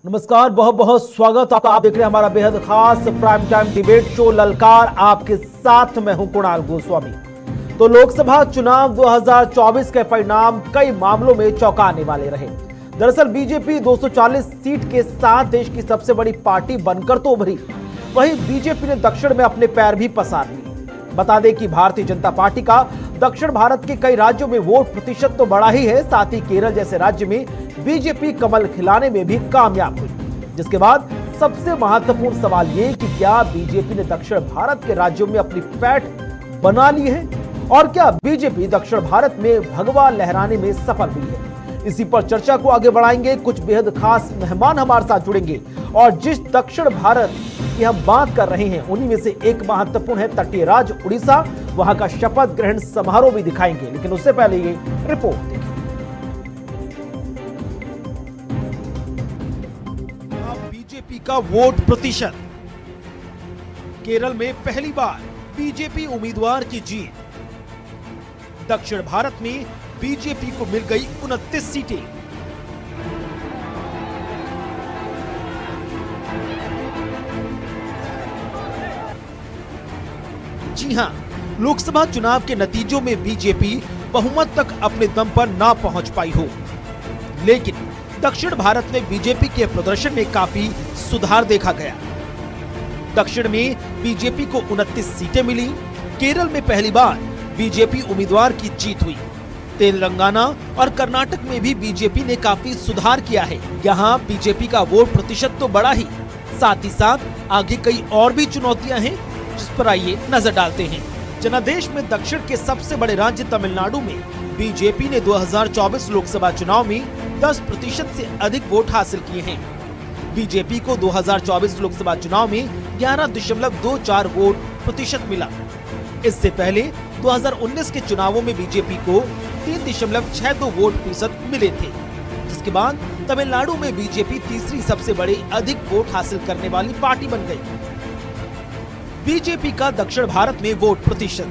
नमस्कार, बहुत बहुत स्वागत। आप देख रहे हैं हमारा बेहद खास प्राइम टाइम डिबेट शो ललकार। आपके साथ मैं हूं कुणाल गोस्वामी। तो लोकसभा चुनाव 2024 के परिणाम कई मामलों में चौंकाने वाले रहे। दरअसल बीजेपी 240 सीट के साथ देश की सबसे बड़ी पार्टी बनकर तो उभरी, वहीं बीजेपी ने दक्षिण में अपने पैर भी पसार लिए। बता दें कि भारतीय जनता पार्टी का दक्षिण भारत के कई राज्यों में वोट प्रतिशत तो बढ़ा ही है, साथ ही केरल जैसे राज्य में बीजेपी कमल खिलाने में भी कामयाब हुई। जिसके बाद सबसे महत्वपूर्ण सवाल ये कि क्या बीजेपी ने दक्षिण भारत के राज्यों में अपनी पैठ बना ली है और क्या बीजेपी दक्षिण भारत में भगवा लहराने में सफल हुई है। इसी पर चर्चा को आगे बढ़ाएंगे। कुछ बेहद खास मेहमान हमारे साथ जुड़ेंगे और जिस दक्षिण भारत की हम बात कर रहे हैं उन्हीं में से एक महत्वपूर्ण है तटीय राज्य उड़ीसा। वहां का शपथ ग्रहण समारोह भी दिखाएंगे, लेकिन उससे पहले ये रिपोर्ट देखिए। बीजेपी का वोट प्रतिशत। केरल में पहली बार बीजेपी उम्मीदवार की जीत। दक्षिण भारत में बीजेपी को मिल गई 29 सीटें। जी हां, लोकसभा चुनाव के नतीजों में बीजेपी बहुमत तक अपने दम पर ना पहुंच पाई हो, लेकिन दक्षिण भारत में बीजेपी के प्रदर्शन में काफी सुधार देखा गया। दक्षिण में बीजेपी को 29 सीटें मिली। केरल में पहली बार बीजेपी उम्मीदवार की जीत हुई। तेलंगाना और कर्नाटक में भी बीजेपी ने काफी सुधार किया है। यहाँ बीजेपी का वोट प्रतिशत तो बढ़ा ही, साथ ही साथ आगे कई और भी चुनौतियां हैं, जिस पर आइए नजर डालते हैं। जनादेश में दक्षिण के सबसे बड़े राज्य तमिलनाडु में बीजेपी ने 2024 लोकसभा चुनाव में 10% से अधिक वोट हासिल किए हैं। बीजेपी को 2024 लोकसभा चुनाव में 11.24 वोट प्रतिशत मिला। इससे पहले 2019 के चुनावों में बीजेपी को 3.62 वोट प्रतिशत मिले थे, जिसके बाद तमिलनाडु में बीजेपी तीसरी सबसे बड़ी अधिक वोट हासिल करने वाली पार्टी बन गई। बीजेपी का दक्षिण भारत में वोट प्रतिशत।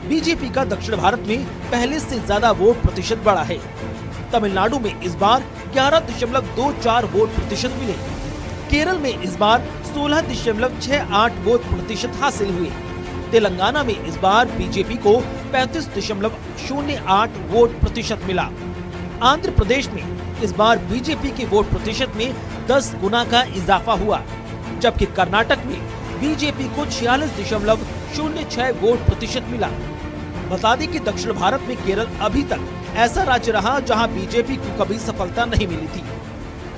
बीजेपी का दक्षिण भारत में पहले से ज्यादा वोट प्रतिशत बढ़ा है। तमिलनाडु में इस बार 11.24 वोट प्रतिशत मिले। केरल में इस बार 16.68 वोट प्रतिशत हासिल हुए। तेलंगाना में इस बार बीजेपी को 35.08 वोट प्रतिशत मिला। आंध्र प्रदेश में इस बार बीजेपी के वोट प्रतिशत में 10 गुना का इजाफा हुआ, जबकि कर्नाटक में बीजेपी को 46.06 वोट प्रतिशत मिला। बता दें कि दक्षिण भारत में केरल अभी तक ऐसा राज्य रहा जहां बीजेपी को कभी सफलता नहीं मिली थी,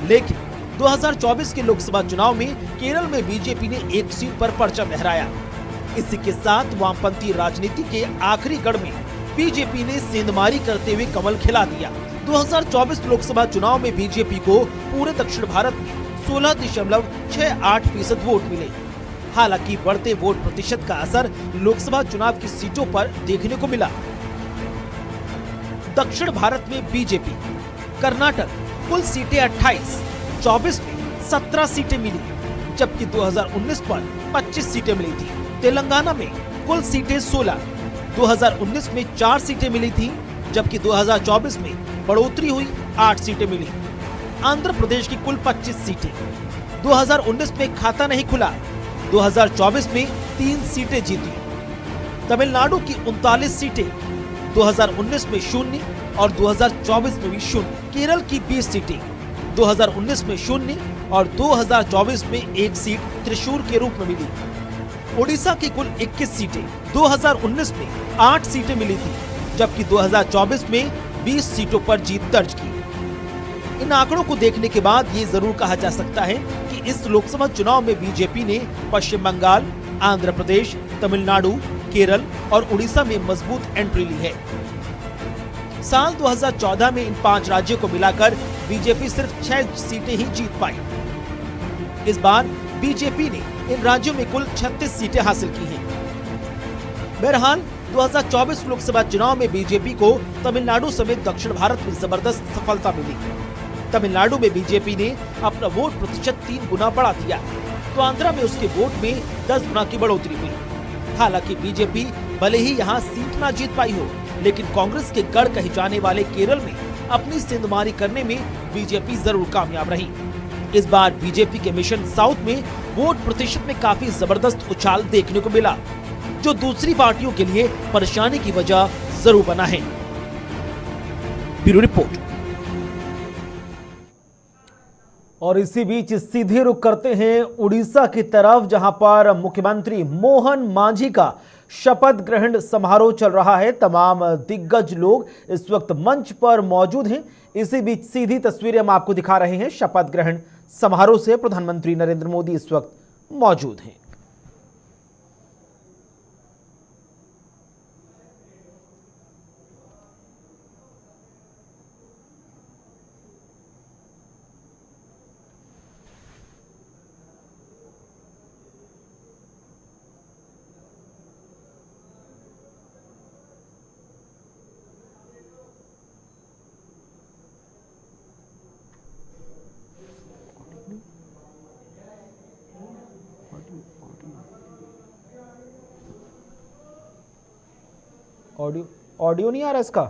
लेकिन 2024 के लोकसभा चुनाव में केरल में बीजेपी ने एक सीट पर परचम लहराया। इसी के साथ वामपंथी राजनीति के आखिरी गढ़ में बीजेपी ने सेंधमारी करते हुए कमल खिला दिया। 2024 लोकसभा चुनाव में बीजेपी को पूरे दक्षिण भारत में 16.68% वोट मिले। हालांकि बढ़ते वोट प्रतिशत का असर लोकसभा चुनाव की सीटों पर देखने को मिला। दक्षिण भारत में बीजेपी। कर्नाटक कुल सीटें 28, 24 में 17 सीटें मिली, जबकि 2019 पर 25 सीटें मिली थी। तेलंगाना में कुल सीटें 16, 2019 में 4 सीटें मिली थी, जबकि 2024 में बढ़ोतरी हुई, 8 सीटें मिली। आंध्र प्रदेश की कुल 25 सीटें, 2019 में खाता नहीं खुला, 2024 में 3 सीटें जीती। तमिलनाडु की 39 सीटें, 2019 में 0 और 2024 में भी 0। केरल की 20 सीटें, 2019 में 0 और 2024 में 1 सीट त्रिशूर के रूप में मिली। ओडिशा की कुल 21 सीटें, 2019 में 8 सीटें मिली थी, जबकि 2024 में 20 सीटों पर जीत दर्ज की। इन आंकड़ों को देखने के बाद ये जरूर कहा जा सकता है कि इस लोकसभा चुनाव में बीजेपी ने पश्चिम बंगाल, आंध्र प्रदेश, तमिलनाडु, केरल और उड़ीसा में मजबूत एंट्री ली है। साल 2014 में इन 5 राज्यों को मिलाकर बीजेपी सिर्फ 6 सीटें ही जीत पाई। इस बार बीजेपी ने इन राज्यों में कुल 36 सीटें हासिल की हैं। बहरहाल 2024 लोकसभा चुनाव में बीजेपी को तमिलनाडु समेत दक्षिण भारत में जबरदस्त सफलता मिली। तमिलनाडु में बीजेपी ने अपना वोट प्रतिशत 3 गुना बढ़ा दिया, तो आंध्र में उसके वोट में 10 गुना की बढ़ोतरी हुई। हालांकि बीजेपी भले ही यहां सीट ना जीत पाई हो, लेकिन कांग्रेस के गढ़ कहे जाने वाले केरल में अपनी सेंधमारी करने में बीजेपी जरूर कामयाब रही। इस बार बीजेपी के मिशन साउथ में वोट प्रतिशत में काफी जबरदस्त उछाल देखने को मिला, जो दूसरी पार्टियों के लिए परेशानी की वजह जरूर बना है। Bureau report. और इसी बीच सीधे रुख करते हैं उड़ीसा की तरफ, जहां पर मुख्यमंत्री मोहन मांझी का शपथ ग्रहण समारोह चल रहा है। तमाम दिग्गज लोग इस वक्त मंच पर मौजूद हैं। इसी बीच सीधी तस्वीरें हम आपको दिखा रहे हैं शपथ ग्रहण समारोह से। प्रधानमंत्री नरेंद्र मोदी इस वक्त मौजूद हैं। ऑडियो नहीं आ रहा इसका।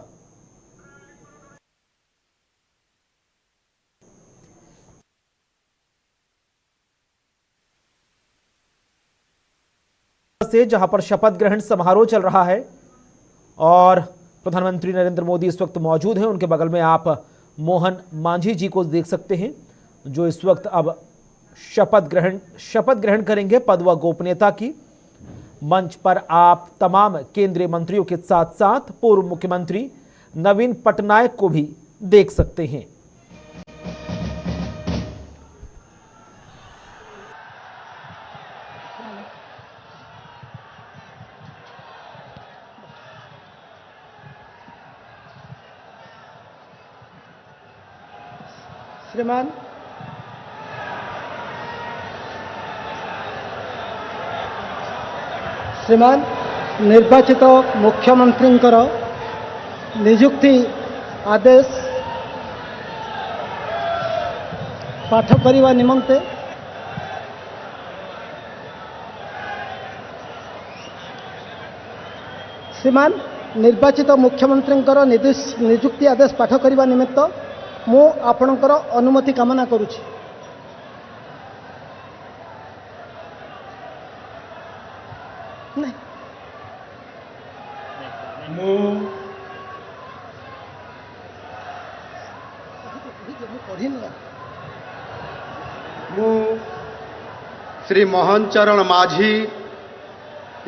से जहां पर शपथ ग्रहण समारोह चल रहा है और प्रधानमंत्री नरेंद्र मोदी इस वक्त मौजूद हैं। उनके बगल में आप मोहन मांझी जी को देख सकते हैं, जो इस वक्त अब शपथ ग्रहण करेंगे पद व गोपनीयता की। मंच पर आप तमाम केंद्रीय मंत्रियों के साथ साथ पूर्व मुख्यमंत्री नवीन पटनायक को भी देख सकते हैं। श्रीमान निर्वाचित मुख्यमंत्री नियुक्ति आदेश पाठ करने निमंते श्रीमान निर्वाचित मुख्यमंत्री नियुक्ति आदेश पाठ करने निमित्त मु आपणकर अनुमति कामना करुछि। श्री मोहन चरण माझी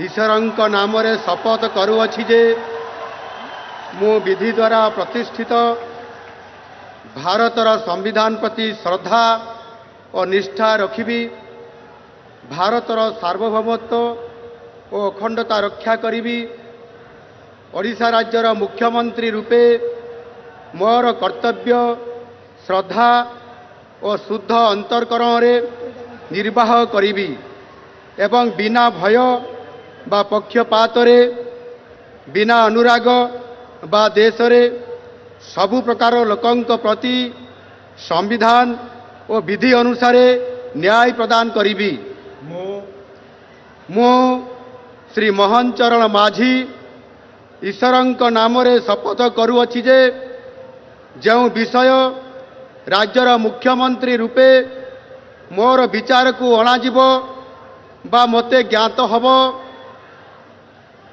ईश्वरंक नाम रे शपथ करुअछि जे मु विधि द्वारा प्रतिष्ठित भारतर संविधान प्रति श्रद्धा और निष्ठा रखिबी, भारतर सार्वभौमत्व और अखंडता रक्षा करिबी, ओडिशा राज्यर मुख्यमंत्री रूपे मोर कर्तव्य श्रद्धा और शुद्ध अंतरकरण रे निर्वाह करिबी एवं बिना भय बा पक्षपात रे बिना अनुराग बा देश रे सबु प्रकार लोकंक प्रति संविधान और विधि अनुसार न्याय प्रदान करिबी। मो श्री मोहन चरण माझी ईश्वरंक नाम रे शपथ करुअछि जे जो विषय राज्यर मुख्यमंत्री रूपे मोर विचार को अणाजिब बा मते ज्ञात हब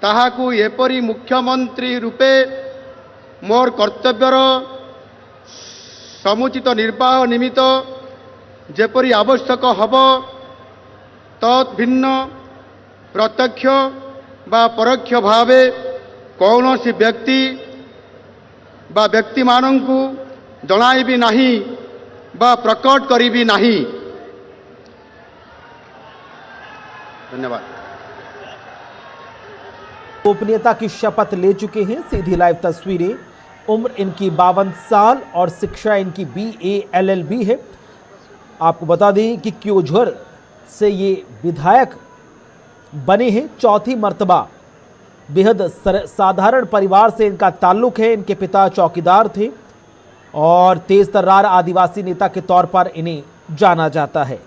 ताहाकू एपरी मुख्यमंत्री रूपे मोर कर्तव्यर समुचित निर्वाह निमित्त जेपरी आवश्यक हब तद्भिन्न प्रत्यक्ष बा परोक्ष भावे कौनसी व्यक्ति बा व्यक्ति मानंकु जणाइबी नहीं बा प्रकट करिबी नहीं। धन्यवाद। गोपनीयता की शपथ ले चुके हैं। सीधी लाइव तस्वीरें। उम्र इनकी 52 साल और शिक्षा इनकी BA LLB है। आपको बता दें कि क्योझर से ये विधायक बने हैं चौथी मर्तबा। बेहद साधारण परिवार से इनका ताल्लुक है। इनके पिता चौकीदार थे और तेज तर्रार आदिवासी नेता के तौर पर इन्हें जाना जाता है।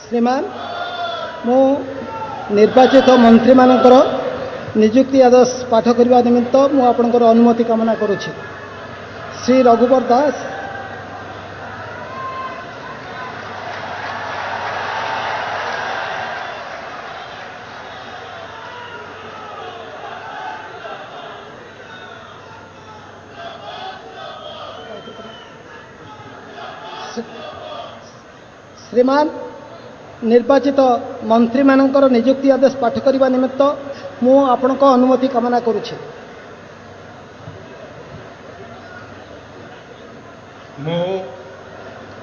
श्रीमान मु ନିର୍ବାଚିତ ମନ୍ତ୍ରୀମାନଙ୍କର ନିଯୁକ୍ତି ଆଦେଶ ପାଠ କରିବା ନିମିତ୍ତ ମୁଁ ଆପଣଙ୍କର ଅନୁମତି କାମନା କରୁଛି। ଶ୍ରୀ ରଘୁବର ଦାସ, ଶ୍ରୀମାନ ନିର୍ବାଚିତ ମନ୍ତ୍ରୀମାନଙ୍କର ନିଯୁକ୍ତି ଆଦେଶ ପାଠ କରିବା ନିମିତ୍ତ ମୁଁ ଆପଣଙ୍କ ଅନୁମତି କାମନା କରୁଛି। ମୁଁ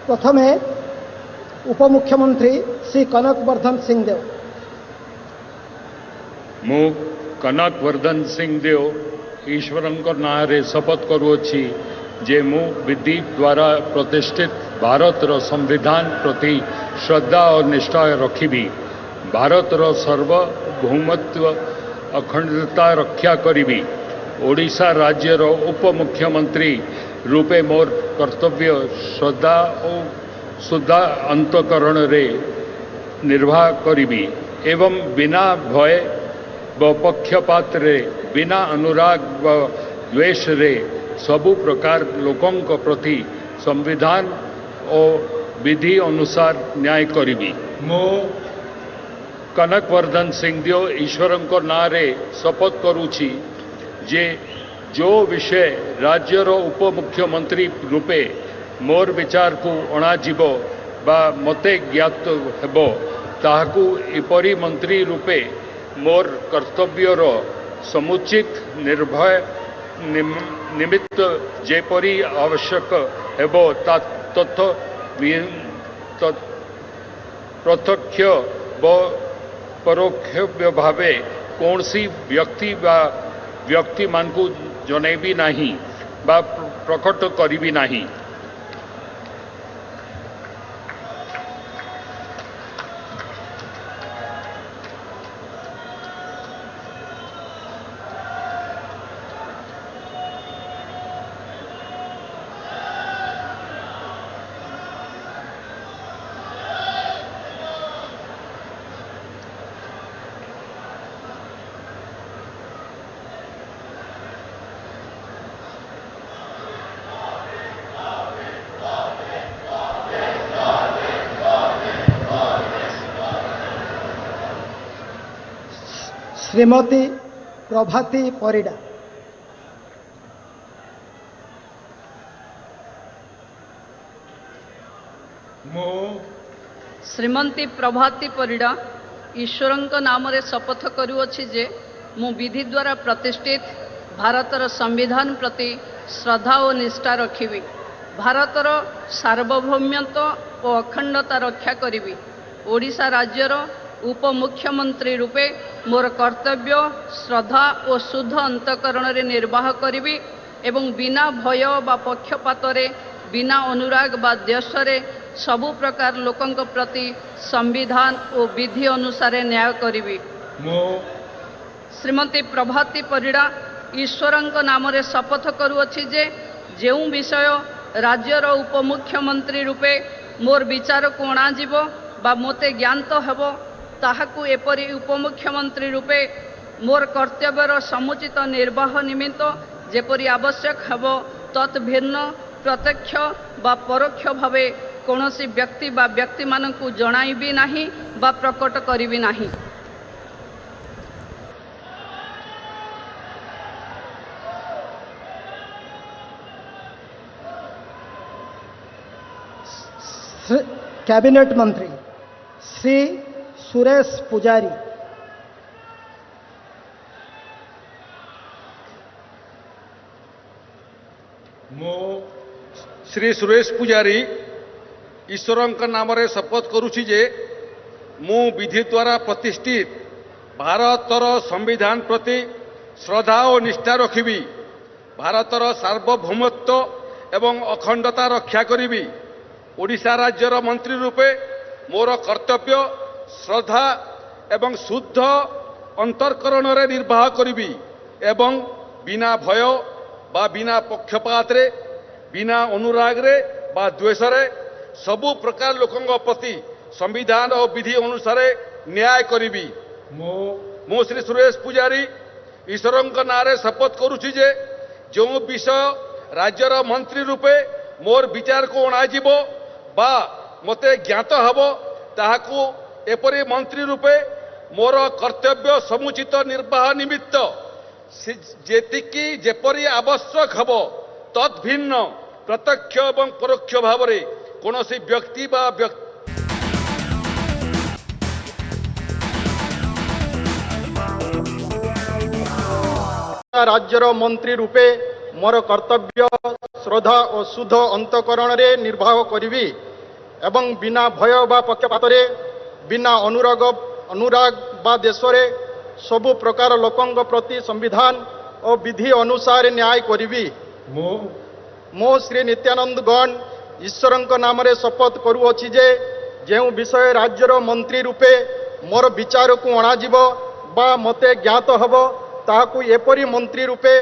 ପ୍ରଥମେ ଉପମୁଖ୍ୟମନ୍ତ୍ରୀ ଶ୍ରୀ କନକ ବର୍ଦ୍ଧନ ସିଂ ଦେଓ। ମୁଁ କନକ ବର୍ଦ୍ଧନ ସିଂ ଦେଓ ଈଶ୍ୱରଙ୍କ ନାଁରେ ଶପଥ କରୁଅଛି ଯେ ମୁଁ ବିଧି ଦ୍ୱାରା ପ୍ରତିଷ୍ଠିତ ଭାରତର ସମ୍ବିଧାନ ପ୍ରତି ଶ୍ରଦ୍ଧା ଓ ନିଷ୍ଠା ରଖିବି, ଭାରତର ସାର୍ବଭୌମତ୍ୱ ଅଖଣ୍ଡତା ରକ୍ଷା କରିବି, ଓଡ଼ିଶା ରାଜ୍ୟର ଉପମୁଖ୍ୟମନ୍ତ୍ରୀ ରୂପେ ମୋର କର୍ତ୍ତବ୍ୟ ଶ୍ରଦ୍ଧା ଓ ଶୁଦ୍ଧ ଅନ୍ତଃକରଣରେ ନିର୍ବାହ କରିବି ଏବଂ ବିନା ଭୟ व पक्षपातरे बिना अनुराग व द्वेषरे सबु प्रकार लोकों प्रति संविधान और विधि अनुसार न्याय करिबी। मो कनक वर्धन सिंह देव ईश्वरंक नारे शपथ करुछि जे जो विषय राज्यर उपमुख्यमंत्री रूपे मोर विचार को अणाजिब बा मते ज्ञात हेबो ताहाकू एपरी मंत्री रूपे मोर कर्तव्यर समुचित निर्भय निमित्त जेपरी आवश्यक हेबो तथ प्रत्यक्ष व परोक्ष भावे कौनसी व्यक्ति बा व्यक्ति मान को जनैबी नहीं बा प्रकट करिबी नहीं। श्रीमती प्रभाती परिडा। श्रीमती प्रभाती परिडा ईश्वरंक नाम रे शपथ करुअछि जे मु विधि द्वारा प्रतिष्ठित भारतर संविधान प्रति श्रद्धा और निष्ठा रखिबी, भारतर सार्वभौमत्व और अखंडता रक्षा करिबी, ओडिशा राज्यर उपमुख्यमंत्री रूपे मोर कर्तव्य श्रद्धा और शुद्ध अंतकरण रे निर्वाह करिबी एवं बिना भय बा पक्षपातरे बिना अनुराग बा द्वेषरे सबु प्रकार लोकों प्रति संविधान और विधि अनुसार न्याय करिबी। श्रीमती प्रभाती परिडा ईश्वरंक नाम रे शपथ करुअछि जे जेउ विषय राज्यर उपमुख्यमंत्री रूपे मोर विचार को अणाजिब बा मोते ज्ञात हेबो ताहाकू एपरी उपमुख्यमंत्री रूपे मोर कर्तव्यर समुचित निर्वाह निमित्त जेपरी आवश्यक हेबो तत् भिन्न प्रत्यक्ष बा परोक्ष भावे कौनसी व्यक्ति बा व्यक्ति मानकू जणाइबी नाही बा प्रकट करिबी नाही। कैबिनेट मंत्री श्री सुरेश पुजारी। श्री सुरेश पुजारी ईश्वरंक नाम रे शपथ करुछि जे मु विधि द्वारा प्रतिष्ठित भारतर संविधान प्रति श्रद्धा और निष्ठा रखिबी, भारतर सार्वभौमत्व एवं अखंडता रक्षा करिबी, ओडिशा राज्यर मंत्री रूपे मोर कर्तव्य श्रद्धा एवं शुद्ध अंतर्करण रे निर्वाह करिबी एवं बिना भय बा बिना पक्षपात रे बिना अनुराग रे बा द्वेष रे सबु प्रकार लोकों प्रति संविधान और विधि अनुसार न्याय करिबी, मु श्री सुरेश पुजारी ईश्वर नारे शपथ करुछि जे जो विषय राज्यर मंत्री रूपे मोर विचार को अणाजिब बा मते ज्ञात हब ताहाकू एपरी मंत्री रूपे मोर कर्तव्य समुचित निर्वाह निमित्त जेतिकी जेपरी आवश्यक हब तद्भिन्न प्रत्यक्ष एवं परोक्ष भाव में कौनसी व्यक्ति बा राज्यर मंत्री रूपे मोर कर्तव्य श्रद्धा और शुद्ध अंतकरण रे निर्वाह करिवि एवं बिना भय बा पक्षपात रे बिना अनुराग बा देश रे सबु प्रकार लोकंग प्रति संविधान और विधि अनुसार न्याय करिवि मो श्री नित्यानंद गण ईश्वरंक नाम रे शपथ करुअछि जे जेउ विषय राज्यर मंत्री रूपे मोर विचार को अणाजिब बा मते ज्ञात हब ताहाकू एपरी मंत्री रूपे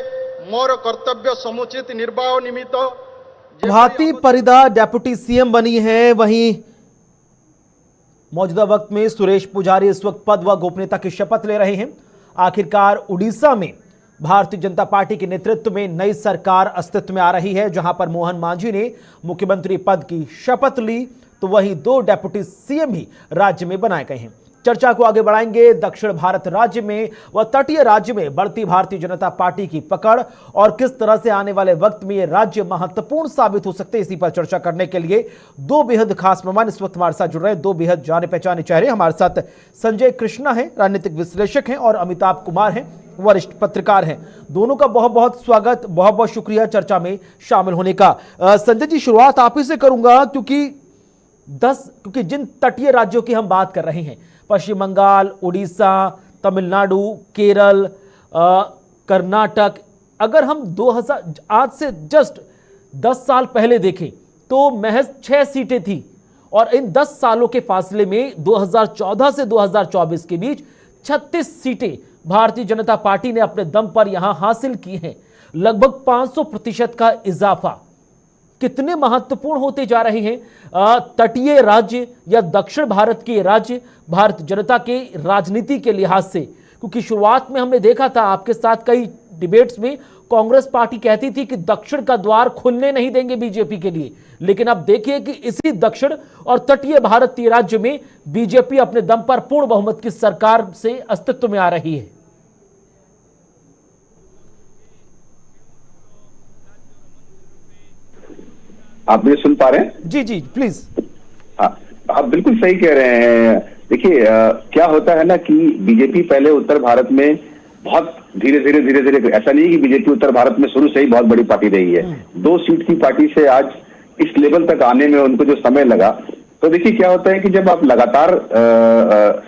मोर कर्तव्य समुचित निर्वाह निमित्त। भारती परिदा डेप्यूटी सीएम बनी है। वहीं मौजूदा वक्त में सुरेश पुजारी इस वक्त पद व गोपनीयता की शपथ ले रहे हैं। आखिरकार उड़ीसा में भारतीय जनता पार्टी के नेतृत्व में नई सरकार अस्तित्व में आ रही है, जहां पर मोहन मांझी ने मुख्यमंत्री पद की शपथ ली, तो वहीं 2 डेप्यूटी सीएम भी राज्य में बनाए गए हैं। चर्चा को आगे बढ़ाएंगे। दक्षिण भारत राज्य में व तटीय राज्य में बढ़ती भारतीय जनता पार्टी की पकड़ और किस तरह से आने वाले वक्त में ये राज्य महत्वपूर्ण साबित हो सकते हैं, इसी पर चर्चा करने के लिए 2 बेहद खास मेहमान इस वक्त हमारे साथ जुड़ रहे हैं। 2 बेहद जाने पहचाने चेहरे हमारे साथ संजय कृष्णा हैं, राजनीतिक विश्लेषक हैं, और अमिताभ कुमार हैं, वरिष्ठ पत्रकार हैं। दोनों का बहुत बहुत स्वागत, बहुत बहुत शुक्रिया चर्चा में शामिल होने का। संजय जी, शुरुआत आप ही से करूंगा, क्योंकि जिन तटीय राज्यों की हम बात कर रहे हैं, पश्चिम बंगाल, उड़ीसा, तमिलनाडु, केरल, कर्नाटक, अगर हम 2000 आज से जस्ट 10 साल पहले देखें तो महज 6 सीटें थी, और इन 10 सालों के फासले में 2014 से 2024 के बीच 36 सीटें भारतीय जनता पार्टी ने अपने दम पर यहां हासिल की हैं। लगभग 500% का इजाफा। कितने महत्वपूर्ण होते जा रहे हैं तटीय राज्य या दक्षिण भारत के राज्य भारतीय जनता के राजनीति के लिहाज से, क्योंकि शुरुआत में हमने देखा था आपके साथ कई डिबेट्स में कांग्रेस पार्टी कहती थी कि दक्षिण का द्वार खुलने नहीं देंगे बीजेपी के लिए, लेकिन अब देखिए कि इसी दक्षिण और तटीय भारतीय राज्य में बीजेपी अपने दम पर पूर्ण बहुमत की सरकार से अस्तित्व में आ रही है। आप मुझे सुन पा रहे हैं? जी जी प्लीज। हाँ, आप बिल्कुल सही कह रहे हैं। देखिए क्या होता है ना कि बीजेपी पहले उत्तर भारत में बहुत धीरे धीरे, ऐसा नहीं कि बीजेपी उत्तर भारत में शुरू से ही बहुत बड़ी पार्टी रही है। 2 सीट की पार्टी से आज इस लेवल तक आने में उनको जो समय लगा, तो देखिए क्या होता है कि जब आप लगातार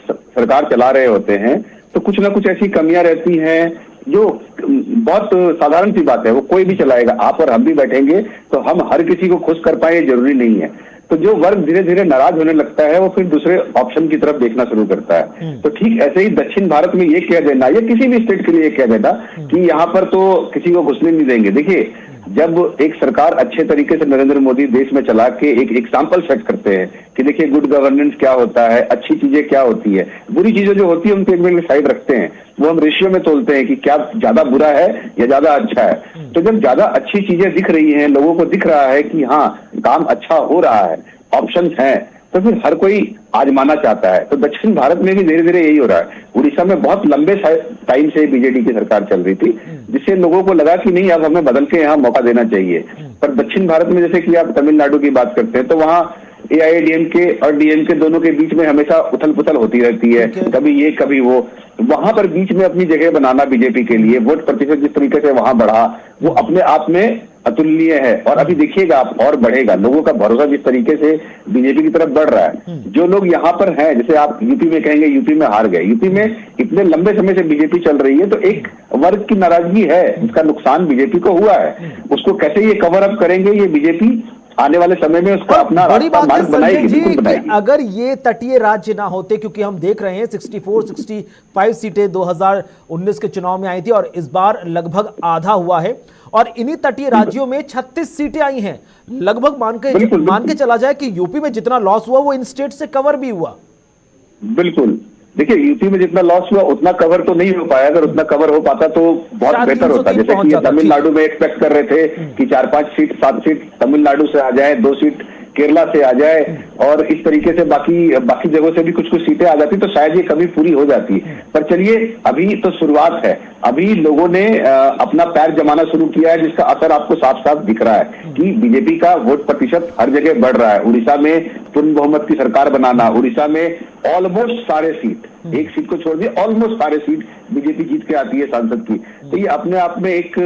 सरकार चला रहे होते हैं तो कुछ ना कुछ ऐसी कमियां रहती हैं जो बहुत साधारण सी बात है, वो कोई भी चलाएगा। आप और हम भी बैठेंगे तो हम हर किसी को खुश कर पाए ये जरूरी नहीं है। तो जो वर्ग धीरे धीरे नाराज होने लगता है वो फिर दूसरे ऑप्शन की तरफ देखना शुरू करता है। तो ठीक ऐसे ही दक्षिण भारत में ये कह देना या किसी भी स्टेट के लिए कह देना कि यहाँ पर तो किसी को घुसने नहीं देंगे। देखिए जब एक सरकार अच्छे तरीके से नरेंद्र मोदी देश में चला के एक एग्जाम्पल सेट करते हैं कि देखिए गुड गवर्नेंस क्या होता है, अच्छी चीजें क्या होती है, बुरी चीजें जो होती है उनको एक मिनट साइड रखते हैं, वो हम रेशियो में तोलते हैं कि क्या ज्यादा बुरा है या ज्यादा अच्छा है। तो जब ज्यादा अच्छी चीजें दिख रही हैं, लोगों को दिख रहा है कि हाँ काम अच्छा हो रहा है, ऑप्शंस हैं, तो फिर हर कोई आजमाना चाहता है। तो दक्षिण भारत में भी धीरे धीरे यही हो रहा है। उड़ीसा में बहुत लंबे टाइम से बीजेडी की सरकार चल रही थी, जिससे लोगों को लगा कि नहीं अब हमें बदल के यहाँ मौका देना चाहिए। पर दक्षिण भारत में जैसे कि आप तमिलनाडु की बात करते हैं तो वहाँ एआईएडीएमके और डीएमके दोनों के बीच में हमेशा उथल पुथल होती रहती है, कभी ये कभी वो। वहां पर बीच में अपनी जगह बनाना बीजेपी के लिए, वोट प्रतिशत जिस तरीके से वहां बढ़ा वो अपने आप में अतुलनीय है। और अभी देखिएगा आप और बढ़ेगा, लोगों का भरोसा जिस तरीके से बीजेपी की तरफ बढ़ रहा है। जो लोग यहाँ पर हैं, जैसे आप यूपी में कहेंगे यूपी में हार गए, यूपी में इतने लंबे समय से बीजेपी चल रही है तो एक वर्ग की नाराजगी है, इसका नुकसान बीजेपी को हुआ है। उसको कैसे ये कवर अप करेंगे, ये बीजेपी आने वाले समय में उसका अपना बड़ी बात है संजय जी बनाएगी। अगर ये तटीय राज्य ना होते, क्योंकि हम देख रहे हैं 64-65 सीटें 2019 के चुनाव में आई थी और इस बार लगभग आधा हुआ है, और इन्हीं तटीय राज्यों में 36 सीटें आई हैं। लगभग मान के चला जाए कि यूपी में जितना लॉस हुआ वो इन स्टेट से कवर भी हुआ। बिल्कुल देखिए यूपी में जितना लॉस हुआ उतना कवर तो नहीं हो पाया, अगर उतना कवर हो पाता तो बहुत बेहतर होता। जैसे कि ये तमिलनाडु में एक्सपेक्ट कर रहे थे कि 4-5 सीट 7 सीट तमिलनाडु से आ जाए, 2 सीट केरला से आ जाए, और इस तरीके से बाकी जगहों से भी कुछ कुछ सीटें आ जाती तो शायद ये कमी पूरी हो जाती। पर चलिए अभी तो शुरुआत है, अभी लोगों ने अपना पैर जमाना शुरू किया है, जिसका असर आपको साफ साफ दिख रहा है कि बीजेपी का वोट प्रतिशत हर जगह बढ़ रहा है। उड़ीसा में पूर्ण बहुमत की सरकार बनाना, उड़ीसा में ऑलमोस्ट सारे सीट, एक सीट को छोड़ दिए ऑलमोस्ट सारे सीट बीजेपी जीत के आती है सांसद की। तो ये अपने आप में एक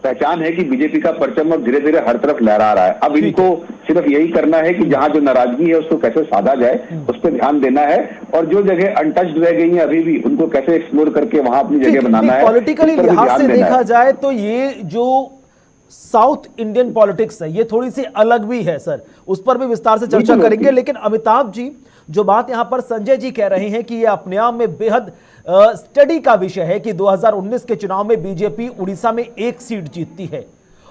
पहचान है कि बीजेपी का परचम अब धीरे धीरे हर तरफ लहरा रहा है। अब इनको सिर्फ यही करना है कि जहां जो नाराजगी है उसको कैसे साधा जाए, उस पर ध्यान देना है, और जो जगह अनटच्ड रह गई है अभी भी उनको कैसे एक्सप्लोर करके वहां अपनी जगह बनाना है। पॉलिटिकली लिहाज से देखा जाए तो ये जो साउथ इंडियन पॉलिटिक्स है ये थोड़ी सी अलग भी है सर, उस पर भी विस्तार से चर्चा करेंगे। लेकिन अमिताभ जी, जो बात यहां पर संजय जी कह रहे हैं कि ये अपने आप में बेहद स्टडी का विषय है कि 2019 के चुनाव में बीजेपी उड़ीसा में 1 सीट जीतती है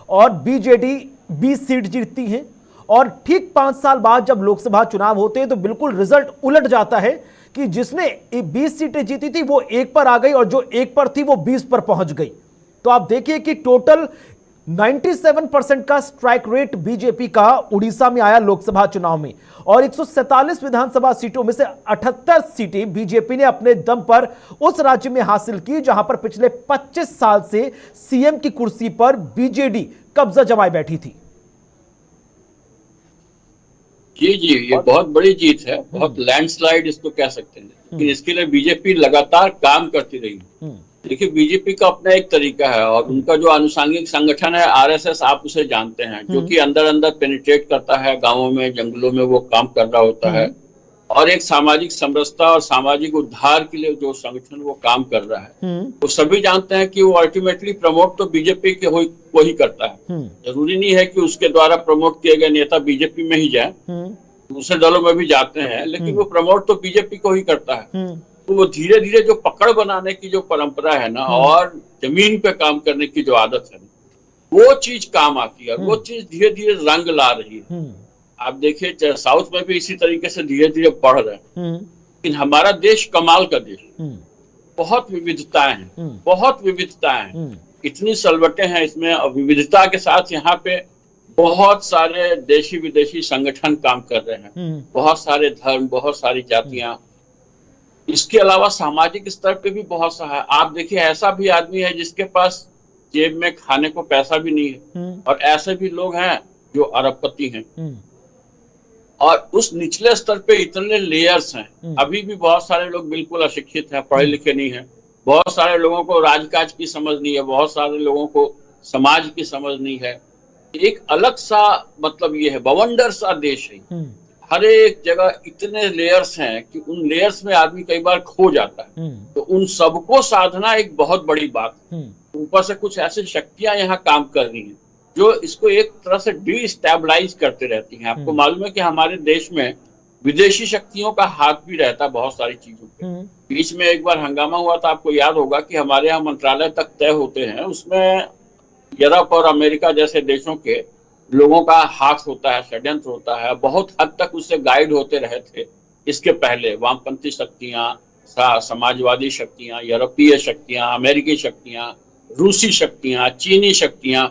और बीजेडी 20 सीट जीतती है, और ठीक 5 साल बाद जब लोकसभा चुनाव होते हैं तो बिल्कुल रिजल्ट उलट जाता है कि जिसने 20 सीटें जीती थी वो 1 पर आ गई और जो 1 पर थी वो 20 पर पहुंच गई। तो आप देखिए कि टोटल 97% का स्ट्राइक रेट बीजेपी का उड़ीसा में आया लोकसभा चुनाव में, और 147 विधानसभा सीटों में से 78 सीटें बीजेपी ने अपने दम पर उस राज्य में हासिल की जहां पर पिछले 25 साल से सीएम की कुर्सी पर बीजेडी कब्जा जमाए बैठी थी। जी जी, ये बहुत बड़ी जीत है, बहुत लैंडस्लाइड इसको कह सकते हैं, लेकिन इसके लिए बीजेपी लगातार काम करती रही। देखिए बीजेपी का अपना एक तरीका है और उनका जो आनुषंगिक संगठन है आरएसएस, आप उसे जानते हैं, जो कि अंदर अंदर पेनिट्रेट करता है, गांवों में जंगलों में वो काम कर रहा होता है, और एक सामाजिक समरसता और सामाजिक उद्धार के लिए जो संगठन वो काम कर रहा है, वो सभी जानते हैं कि वो अल्टीमेटली प्रमोट तो बीजेपी के को ही करता है। जरूरी नहीं है कि उसके द्वारा प्रमोट किए गए नेता बीजेपी में ही जाए, दूसरे दलों में भी जाते हैं, लेकिन वो प्रमोट तो बीजेपी को ही करता है। तो वो धीरे धीरे जो पकड़ बनाने की जो परंपरा है ना, और जमीन पे काम करने की जो आदत है, वो चीज काम आती है, वो चीज धीरे धीरे रंग ला रही है। आप देखिए साउथ में भी इसी तरीके से धीरे धीरे बढ़ रहे हैं। लेकिन हमारा देश कमाल का देश, बहुत विविधताएं हैं, बहुत विविधताएं हैं, इतनी सलवटें हैं इसमें, और विविधता के साथ यहाँ पे बहुत सारे देशी विदेशी संगठन काम कर रहे हैं, बहुत सारे धर्म, बहुत सारी जातियां, इसके अलावा सामाजिक स्तर पे भी बहुत सा है। आप देखिए ऐसा भी आदमी है जिसके पास जेब में खाने को पैसा भी नहीं है, और ऐसे भी लोग हैं जो अरबपति हैं, और उस निचले स्तर पे इतने लेयर्स हैं। अभी भी बहुत सारे लोग बिल्कुल अशिक्षित हैं, पढ़े लिखे नहीं हैं, बहुत सारे लोगों को राजकाज की समझ नहीं है, बहुत सारे लोगों को समाज की समझ नहीं है। एक अलग सा मतलब ये है, बवंडर सा देश है, हर एक जगह इतने लेयर्स हैं कि उन लेयर्स में आदमी कई बार खो जाता है। तो उन सबको साधना एक बहुत बड़ी बात है। ऊपर से कुछ ऐसी शक्तियां यहाँ काम कर रही हैं जो इसको एक तरह से डिस्टेबलाइज करते रहती हैं। आपको मालूम है कि हमारे देश में विदेशी शक्तियों का हाथ भी रहता है बहुत सारी चीजों पे। बीच में एक बार हंगामा हुआ था, आपको याद होगा कि हमारे यहाँ मंत्रालय तक तय होते हैं, उसमें यूरोप और अमेरिका जैसे देशों के लोगों का हाथ होता है, षड्यंत्र होता है, बहुत हद तक उससे गाइड होते रहे थे। इसके पहले वामपंथी शक्तियां, समाजवादी शक्तियां, यूरोपीय शक्तियां, अमेरिकी शक्तियां, रूसी शक्तियां, चीनी शक्तियां,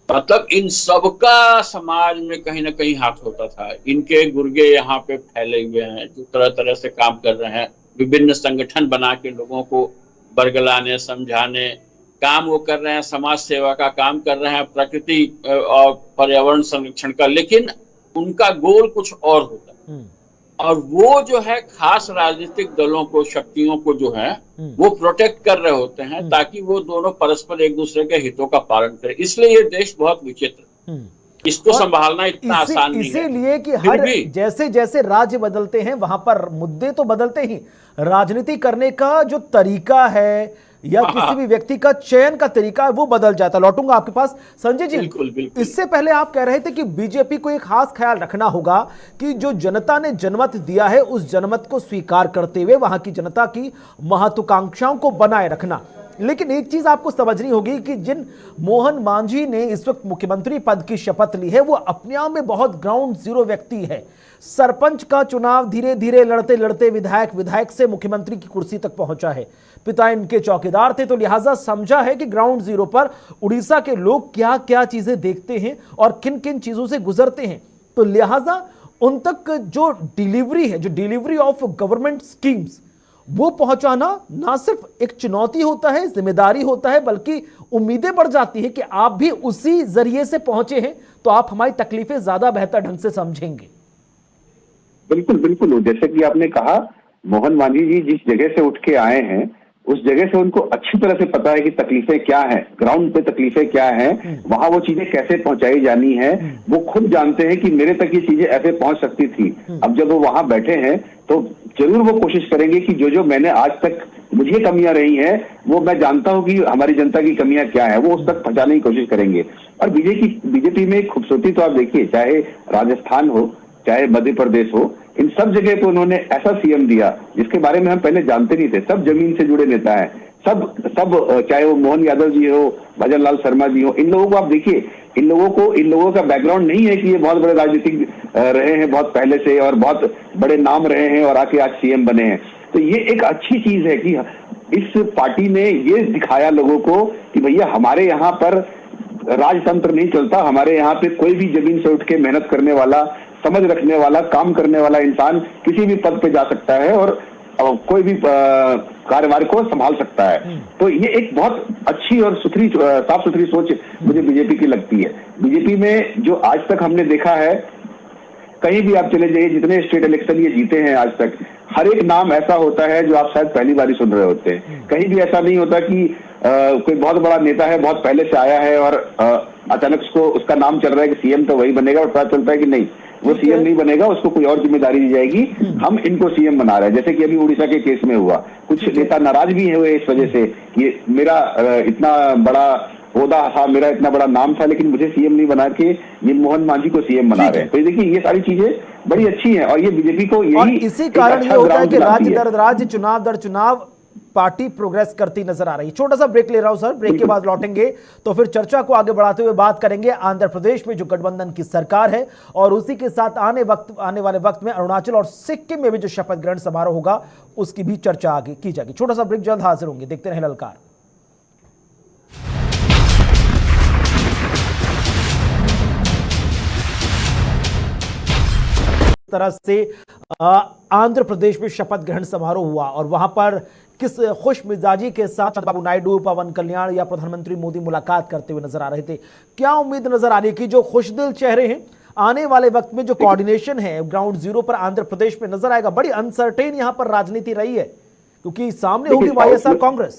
मतलब इन सबका समाज में कहीं ना कहीं हाथ होता था। इनके गुर्गे यहाँ पे फैले हुए हैं जो तरह तरह से काम कर रहे हैं, विभिन्न संगठन बना के लोगों को बरगलाने, समझाने काम वो कर रहे हैं, समाज सेवा का काम कर रहे हैं, प्रकृति और पर्यावरण संरक्षण का, लेकिन उनका गोल कुछ और होता है। और वो जो है खास राजनीतिक दलों को, शक्तियों को जो है वो प्रोटेक्ट कर रहे होते हैं ताकि वो दोनों परस्पर एक दूसरे के हितों का पालन करें। इसलिए ये देश बहुत विचित्र, इसको संभालना इतना आसान नहीं है। इसीलिए कि हर जैसे जैसे राज्य बदलते हैं वहां पर मुद्दे तो बदलते ही, राजनीति करने का जो तरीका है या किसी भी व्यक्ति का चयन का तरीका है वो बदल जाता है। लौटूंगा आपके पास संजय जी। बिल्कुल, बिल्कुल। इससे पहले आप कह रहे थे कि बीजेपी को एक खास ख्याल रखना होगा कि जो जनता ने जनमत दिया है उस जनमत को स्वीकार करते हुए वहां की जनता की महत्वाकांक्षाओं को बनाए रखना। लेकिन एक चीज आपको समझनी होगी कि जिन मोहन मांझी ने इस वक्त मुख्यमंत्री पद की शपथ ली है वो अपने आप में बहुत ग्राउंड जीरो व्यक्ति है। सरपंच का चुनाव धीरे धीरे लड़ते लड़ते विधायक से मुख्यमंत्री की कुर्सी तक पहुंचा है। पिता इनके चौकीदार थे, तो लिहाजा समझा है कि ग्राउंड जीरो पर उड़ीसा के लोग क्या क्या चीजें देखते हैं और किन किन चीजों से गुजरते हैं। तो लिहाजा उन तक जो डिलीवरी है, जो डिलीवरी ऑफ गवर्नमेंट स्कीम्स, वो पहुंचाना ना सिर्फ एक चुनौती होता है, जिम्मेदारी होता है, बल्कि उम्मीदें बढ़ जाती है कि आप भी उसी जरिए से पहुंचे हैं तो आप हमारी तकलीफें ज्यादा बेहतर ढंग से समझेंगे। बिल्कुल बिल्कुल, जैसे कि आपने कहा, मोहन मांझी जी जिस जगह से उठ के आए हैं उस जगह से उनको अच्छी तरह से पता है कि तकलीफें क्या हैं, ग्राउंड पे तकलीफें क्या हैं, वहां वो चीजें कैसे पहुंचाई जानी है। वो खुद जानते हैं कि मेरे तक ये चीजें ऐसे पहुंच सकती थी। अब जब वो वहां बैठे हैं तो जरूर वो कोशिश करेंगे कि जो मैंने आज तक मुझे कमियां रही हैं वो मैं जानता हूं कि हमारी जनता की कमियां क्या है, वो उस तक पहुंचाने की कोशिश करेंगे। और बीजेपी में खूबसूरती तो आप देखिए, चाहे राजस्थान हो चाहे मध्य प्रदेश हो, इन सब जगह पे उन्होंने ऐसा सीएम दिया जिसके बारे में हम पहले जानते नहीं थे। सब जमीन से जुड़े नेता हैं, सब चाहे वो मोहन यादव जी हो, भजन लाल शर्मा जी हो, इन लोगों को आप देखिए, इन लोगों का बैकग्राउंड नहीं है कि ये बहुत बड़े राजनीतिक रहे हैं बहुत पहले से और बहुत बड़े नाम रहे हैं और आके आज सीएम बने हैं। तो ये एक अच्छी चीज है कि इस पार्टी ने ये दिखाया लोगों को कि भैया हमारे यहाँ पर राजतंत्र नहीं चलता, हमारे यहाँ पे कोई भी जमीन से उठ के मेहनत करने वाला, समझ रखने वाला, काम करने वाला इंसान किसी भी पद पे जा सकता है और कोई भी कार्यभार को संभाल सकता है। तो ये एक बहुत अच्छी और साफ सुथरी सोच मुझे बीजेपी की लगती है। बीजेपी में जो आज तक हमने देखा है, कहीं भी आप चले जाइए, जितने स्टेट इलेक्शन ये जीते हैं आज तक, हर एक नाम ऐसा होता है जो आप शायद पहली बार ही सुन रहे होते हैं। कहीं भी ऐसा नहीं होता कि कोई बहुत बड़ा नेता है, बहुत पहले से आया है और अचानक उसका नाम चल रहा है कि सीएम तो वही बनेगा, और पता चलता है कि नहीं, वो सीएम नहीं बनेगा, उसको कोई और जिम्मेदारी दी जाएगी, हम इनको सीएम बना रहे हैं। जैसे कि अभी उड़ीसा के केस में हुआ, कुछ नेता नाराज भी हुए इस वजह से कि मेरा इतना बड़ा ओहदा था, मेरा इतना बड़ा नाम था, लेकिन मुझे सीएम नहीं बना के ये मोहन मांझी को सीएम बना रहे हैं। तो देखिए ये सारी चीजें बड़ी अच्छी हैं और ये बीजेपी को यही इसी कारण ये होता है कि राज्य दर राज्य, चुनाव दर चुनाव पार्टी प्रोग्रेस करती नजर आ रही है। छोटा सा ब्रेक ले रहा हूं सर, ब्रेक के बाद लौटेंगे तो फिर चर्चा को आगे बढ़ाते हुए बात करेंगे आंध्र प्रदेश में जो गठबंधन की सरकार है और उसी के साथ आने वाले वक्त में अरुणाचल और सिक्किम में भी जो शपथ ग्रहण समारोह होगा उसकी भी चर्चा आगे की जाएगी। छोटा सा ब्रेक, जल्द हाजिर होंगे, देखते रहे ललकार। तरह से आंध्र प्रदेश में शपथ ग्रहण समारोह हुआ और वहां पर किस खुश मिजाजी के साथ चंद्रबाबू नायडू, पवन कल्याण या प्रधानमंत्री मोदी मुलाकात करते हुए नजर आ रहे थे। क्या उम्मीद नजर आ रही है कि जो खुशदिल चेहरे हैं आने वाले वक्त में जो कोऑर्डिनेशन है ग्राउंड जीरो पर आंध्र प्रदेश में नजर आएगा? बड़ी अनसर्टेन यहां पर राजनीति रही है क्योंकि सामने होगी वाईएसआर कांग्रेस।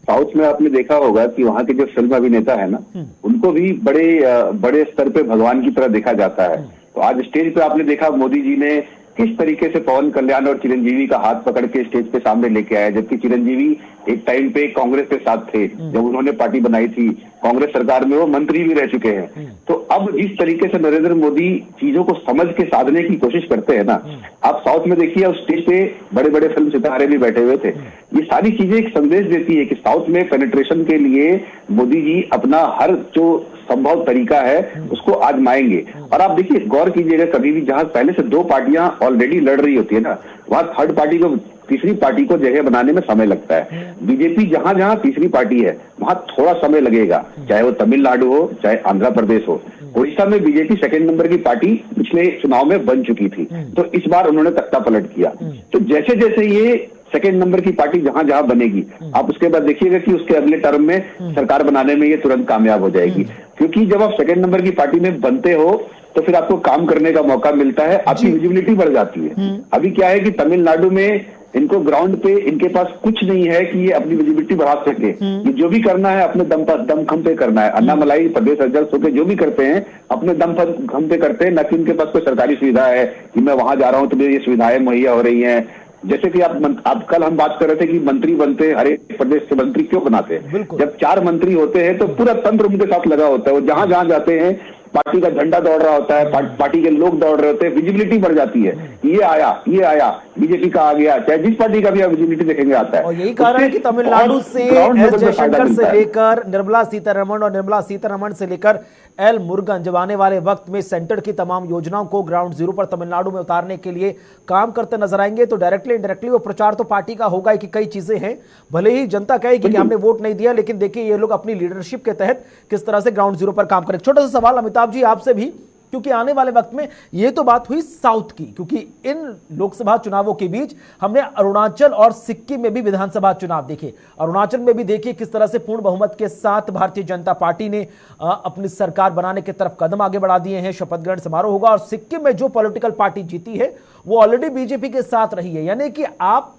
साउथ में आपने देखा होगा कि वहां के जो फिल्म अभिनेता है ना, उनको भी बड़े स्तर पे भगवान की तरह देखा जाता है। तो आज स्टेज पे आपने देखा मोदी जी ने किस तरीके से पवन कल्याण और चिरंजीवी का हाथ पकड़ के स्टेज पे सामने लेके आए, जबकि चिरंजीवी एक टाइम पे कांग्रेस के साथ थे। जब उन्होंने पार्टी बनाई थी कांग्रेस सरकार में, वो मंत्री भी रह चुके हैं। तो अब जिस तरीके से नरेंद्र मोदी चीजों को समझ के साधने की कोशिश करते हैं ना, आप साउथ में देखिए, उस स्टेज पे बड़े बड़े फिल्म सितारे भी बैठे हुए थे। ये सारी चीजें एक संदेश देती है कि साउथ में पेनिट्रेशन के लिए मोदी जी अपना हर जो संभव तरीका है उसको आजमाएंगे। और आप देखिए, गौर कीजिएगा, कभी भी जहां पहले से दो पार्टियां ऑलरेडी लड़ रही होती है ना, वहां थर्ड पार्टी को, तीसरी पार्टी को जगह बनाने में समय लगता है। बीजेपी जहां जहां तीसरी पार्टी है वहां थोड़ा समय लगेगा, चाहे वो तमिलनाडु हो चाहे आंध्र प्रदेश हो। उड़ीसा में बीजेपी सेकंड नंबर की पार्टी पिछले चुनाव में बन चुकी थी, तो इस बार उन्होंने तख्ता पलट किया। तो जैसे जैसे ये सेकंड नंबर की पार्टी जहां जहां बनेगी, आप उसके बाद देखिएगा कि उसके अगले टर्म में सरकार बनाने में ये तुरंत कामयाब हो जाएगी। क्योंकि जब आप सेकंड नंबर की पार्टी में बनते हो तो फिर आपको काम करने का मौका मिलता है, आपकी विजिबिलिटी बढ़ जाती है। अभी क्या है कि तमिलनाडु में इनको ग्राउंड पे इनके पास कुछ नहीं है कि ये अपनी विजिबिलिटी बढ़ा सके। ये जो भी करना है अपने दमखम पे करना है। अन्नामलाई प्रदेश अध्यक्ष होकर जो भी करते हैं अपने दमखम पे करते हैं, न कि उनके पास कोई सरकारी सुविधा है कि मैं वहां जा रहा हूं तो मुझे ये सुविधाएं मुहैया हो रही हैं। जैसे कि आप कल हम बात कर रहे थे कि मंत्री बनते, हर एक प्रदेश से मंत्री क्यों बनाते हैं? जब 4 मंत्री होते हैं तो पूरा तंत्र उनके साथ लगा होता है, वो जहां जहां जाते हैं पार्टी का झंडा दौड़ रहा होता है, पार्टी के लोग दौड़ रहे होते हैं, विजिबिलिटी बढ़ जाती है। ये आया बीजेपी का आ गया, चाहे जिस पार्टी का भी आप विजिबिलिटी देखेंगे आता है। और यही कारण है कि तमिलनाडु से एस जयशंकर से लेकर निर्मला सीतारमण और निर्मला सीतारमण से लेकर एल मुरुगन जब आने वाले वक्त में सेंटर की तमाम योजनाओं को ग्राउंड जीरो पर तमिलनाडु में उतारने के लिए काम करते नजर आएंगे, तो डायरेक्टली इनडायरेक्टली वो प्रचार तो पार्टी का होगा कि कई चीजें हैं, भले ही जनता कहेगी कि हमने वोट नहीं दिया, लेकिन देखिए ये लोग अपनी लीडरशिप के तहत किस तरह से ग्राउंड जीरो पर काम करें। छोटा सा सवाल अमिताभ जी आपसे भी, क्योंकि आने वाले वक्त में ये तो बात हुई साउथ की, क्योंकि इन लोकसभा चुनावों के बीच हमने अरुणाचल और सिक्किम में भी विधानसभा चुनाव देखे। अरुणाचल में भी देखिए किस तरह से पूर्ण बहुमत के साथ भारतीय जनता पार्टी ने अपनी सरकार बनाने की तरफ कदम आगे बढ़ा दिए हैं, शपथ ग्रहण समारोह होगा। और सिक्किम में जो पॉलिटिकल पार्टी जीती है वो ऑलरेडी बीजेपी के साथ रही है, यानी कि आप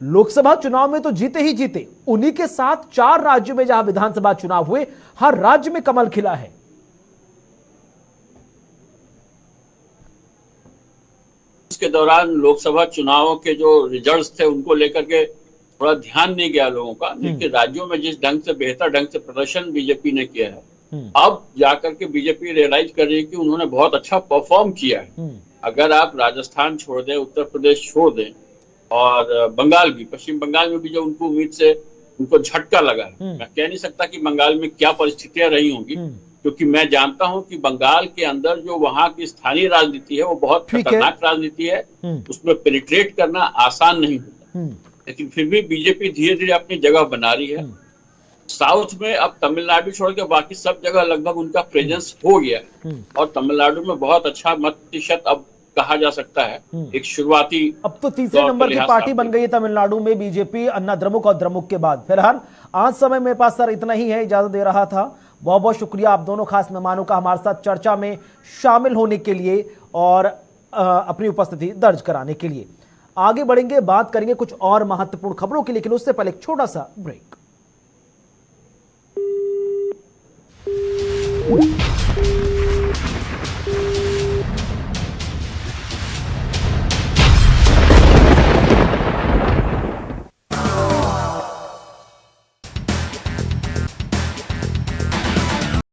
लोकसभा चुनाव में तो जीते ही जीते, उन्हीं के साथ 4 राज्यों में जहां विधानसभा चुनाव हुए हर राज्य में कमल खिला है। के दौरान लोकसभा चुनावों के जो रिजल्ट्स थे उनको लेकर के थोड़ा ध्यान नहीं गया लोगों का, लेकिन राज्यों में जिस ढंग से बेहतर ढंग से प्रदर्शन बीजेपी ने किया है, अब जाकर के बीजेपी रियलाइज कर रही है कि उन्होंने बहुत अच्छा परफॉर्म किया है। अगर आप राजस्थान छोड़ दें, उत्तर प्रदेश छोड़ दें और बंगाल भी, पश्चिम बंगाल में भी जो उनको उम्मीद से उनको झटका लगा है, मैं कह नहीं सकता कि बंगाल में क्या परिस्थितियां रही होंगी, क्योंकि मैं जानता हूं कि बंगाल के अंदर जो वहां की स्थानीय राजनीति है वो बहुत खतरनाक राजनीति है, उसमें पेनिट्रेट करना आसान नहीं होता, लेकिन फिर भी बीजेपी धीरे धीरे अपनी जगह बना रही है। साउथ में अब तमिलनाडु छोड़ के बाकी सब जगह लगभग उनका प्रेजेंस हो गया है, और तमिलनाडु में बहुत अच्छा मत प्रतिशत अब कहा जा सकता है, एक शुरुआती। अब तो तीसरे नंबर की पार्टी बन गई है तमिलनाडु में बीजेपी, अन्ना द्रमुक और द्रमुक के बाद। फिलहाल आज समय मेरे पास सर इतना ही है, इजाजत दे रहा था। बहुत बहुत शुक्रिया आप दोनों खास मेहमानों का हमारे साथ चर्चा में शामिल होने के लिए और अपनी उपस्थिति दर्ज कराने के लिए। आगे बढ़ेंगे, बात करेंगे कुछ और महत्वपूर्ण खबरों की, लेकिन उससे पहले एक छोटा सा ब्रेक।